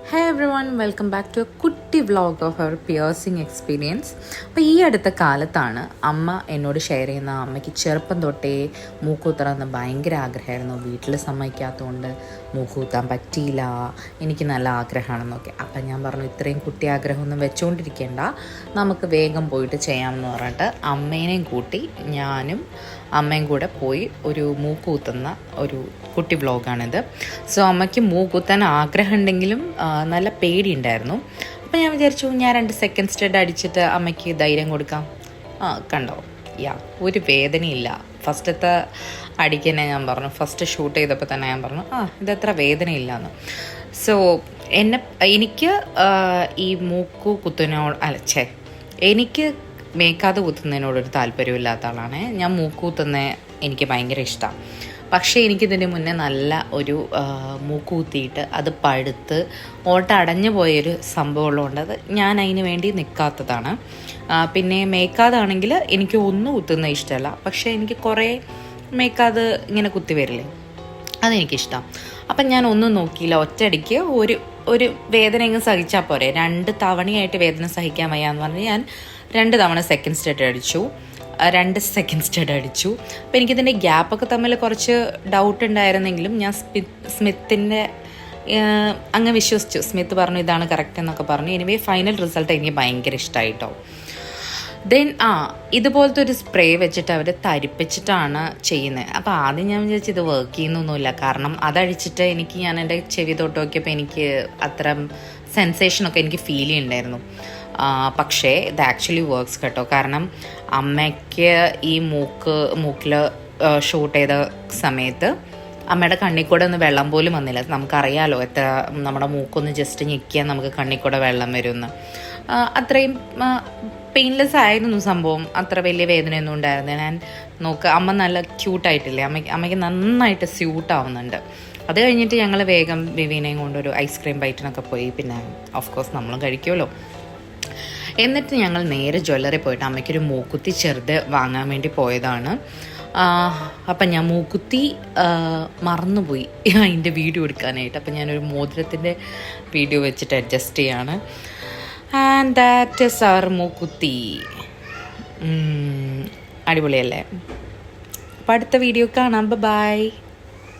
Hey everyone, welcome back to a കുട്ടി vlog of our piercing experience. അപ്പോൾ ഈ അടുത്ത കാലത്താണ് അമ്മ എന്നോട് ഷെയർ ചെയ്യുന്ന അമ്മയ്ക്ക് ചെറുപ്പം തൊട്ടേ മൂക്കൂത്തണമെന്ന് ഭയങ്കര ആഗ്രഹമായിരുന്നു. വീട്ടിൽ സമ്മതിക്കാത്തതുകൊണ്ട് മൂക്കൂത്താൻ പറ്റിയില്ല, എനിക്ക് നല്ല ആഗ്രഹമാണെന്നൊക്കെ. അപ്പം ഞാൻ പറഞ്ഞു, ഇത്രയും കുട്ടി ആഗ്രഹമൊന്നും വെച്ചുകൊണ്ടിരിക്കേണ്ട, നമുക്ക് വേഗം പോയിട്ട് ചെയ്യാമെന്ന് പറഞ്ഞിട്ട് അമ്മേനെയും കൂട്ടി ഞാനും അമ്മയും കൂടെ പോയി ഒരു മൂക്കുകുത്തുന്ന ഒരു കുട്ടി വ്ളോഗാണിത്. സോ അമ്മയ്ക്ക് മൂക്കുത്താൻ ആഗ്രഹമുണ്ടെങ്കിലും നല്ല പേടിയുണ്ടായിരുന്നു. അപ്പോൾ ഞാൻ വിചാരിച്ചു, ഞാൻ 2 സെക്കൻഡ് സ്റ്റഡ് അടിച്ചിട്ട് അമ്മയ്ക്ക് ധൈര്യം കൊടുക്കാം. കണ്ടോ, ഒരു വേദനയില്ല. ഫസ്റ്റത്തെ അടിക്കന്നെ ഞാൻ പറഞ്ഞു, ഫസ്റ്റ് ഷൂട്ട് ചെയ്തപ്പോൾ തന്നെ ഞാൻ പറഞ്ഞു ഇതത്ര വേദനയില്ല. സോ എനിക്ക് ഈ മൂക്കു കുത്തുന്നതിനോട് എനിക്ക് മേക്കാതെ കുത്തുന്നതിനോടൊരു താല്പര്യമില്ലാത്ത ആളാണ് ഞാൻ. മൂക്കുകുത്തുന്ന എനിക്ക് ഭയങ്കര ഇഷ്ടമാണ്. പക്ഷേ എനിക്കിതിന് മുന്നേ നല്ല ഒരു മൂക്ക് കുത്തിയിട്ട് അത് പഴുത്ത് ഓട്ട അടഞ്ഞു പോയൊരു സംഭവം ഉള്ളതുകൊണ്ട് ഞാൻ അതിന് വേണ്ടി നിൽക്കാത്തതാണ്. പിന്നെ മേക്കാതാണെങ്കിൽ എനിക്ക് ഒന്നും കുത്തുന്നത് ഇഷ്ടമല്ല. പക്ഷേ എനിക്ക് കുറേ മേക്കാതെ ഇങ്ങനെ കുത്തി വരില്ലേ, അതെനിക്കിഷ്ടം. അപ്പം ഞാൻ ഒന്നും നോക്കിയില്ല, ഒറ്റയടിക്ക് ഒരു വേദന ഇങ്ങ് സഹിച്ചാൽ പോരെ. 2 തവണയായിട്ട് വേദന സഹിക്കാൻ വയ്യാന്ന് പറഞ്ഞ് ഞാൻ 2 തവണ സെക്കൻഡ് സ്റ്റഡ് അടിച്ചു. അപ്പോൾ എനിക്കിതിൻ്റെ ഗ്യാപ്പൊക്കെ തമ്മിൽ കുറച്ച് ഡൗട്ട് ഉണ്ടായിരുന്നെങ്കിലും ഞാൻ സ്മിത്തിൻ്റെ അങ്ങ് വിശ്വസിച്ചു. സ്മിത്ത് പറഞ്ഞു ഇതാണ് കറക്റ്റ് എന്നൊക്കെ പറഞ്ഞു. എനിവേ ഫൈനൽ റിസൾട്ട് എനിക്ക് ഭയങ്കര ഇഷ്ടമായിട്ടോ. ദെൻ ഇതുപോലത്തെ ഒരു സ്പ്രേ വെച്ചിട്ട് അവർ തരിപ്പിച്ചിട്ടാണ് ചെയ്യുന്നത്. അപ്പോൾ ആദ്യം ഞാൻ വിചാരിച്ചു ഇത് വർക്ക് ചെയ്യുന്നൊന്നുമില്ല, കാരണം അതഴിച്ചിട്ട് ഞാൻ എൻ്റെ ചെവി തൊട്ട് നോക്കിയപ്പോൾ എനിക്ക് അത്ര സെൻസേഷനൊക്കെ എനിക്ക് ഫീൽ ചെയ്യുന്നുണ്ടായിരുന്നു. പക്ഷേ ഇത് ആക്ച്വലി വർക്ക്സ് കേട്ടോ. കാരണം അമ്മയ്ക്ക് ഈ മൂക്കിൽ ഷൂട്ട് ചെയ്ത സമയത്ത് അമ്മയുടെ കണ്ണിൽ കൂടെ ഒന്ന് വെള്ളം പോലും വന്നില്ല. നമുക്കറിയാലോ, എത്ര നമ്മുടെ മൂക്കൊന്ന് ജസ്റ്റ് ഞെക്കിയാൽ നമുക്ക് കണ്ണിൽ കൂടെ വെള്ളം വരുമെന്ന്. അത്രയും പെയിൻലെസ് ആയിരുന്നു സംഭവം. അത്ര വലിയ വേദനയൊന്നും ഉണ്ടായിരുന്നില്ല. ഞാൻ അമ്മ നല്ല ക്യൂട്ടായിട്ടില്ലേ, അമ്മയ്ക്ക് നന്നായിട്ട് സ്യൂട്ടാവുന്നുണ്ട്. അത് കഴിഞ്ഞിട്ട് ഞങ്ങൾ വേഗം വിവീനയും കൊണ്ടൊരു ഐസ്ക്രീം ബൈറ്റിനൊക്കെ പോയി. പിന്നെ ഓഫ് കോഴ്സ് നമ്മളും കഴിക്കുമല്ലോ. എന്നിട്ട് ഞങ്ങൾ നേരെ ജ്വല്ലറി പോയിട്ട് അമ്മയ്ക്കൊരു മൂക്കുത്തി ചെറുത് വാങ്ങാൻ വേണ്ടി പോയതാണ്. അപ്പം ഞാൻ മൂക്കുത്തി മറന്നുപോയി അതിൻ്റെ വീഡിയോ എടുക്കാനായിട്ട്. അപ്പം ഞാനൊരു മോതിരത്തിൻ്റെ വീഡിയോ വെച്ചിട്ട് അഡ്ജസ്റ്റ് ചെയ്യാണ്. ആൻഡ് ദാറ്റ് ഈസ് അവർ മൂക്കുത്തി. അടിപൊളിയല്ലേ? അപ്പം അടുത്ത വീഡിയോ കാണാം. ബൈ.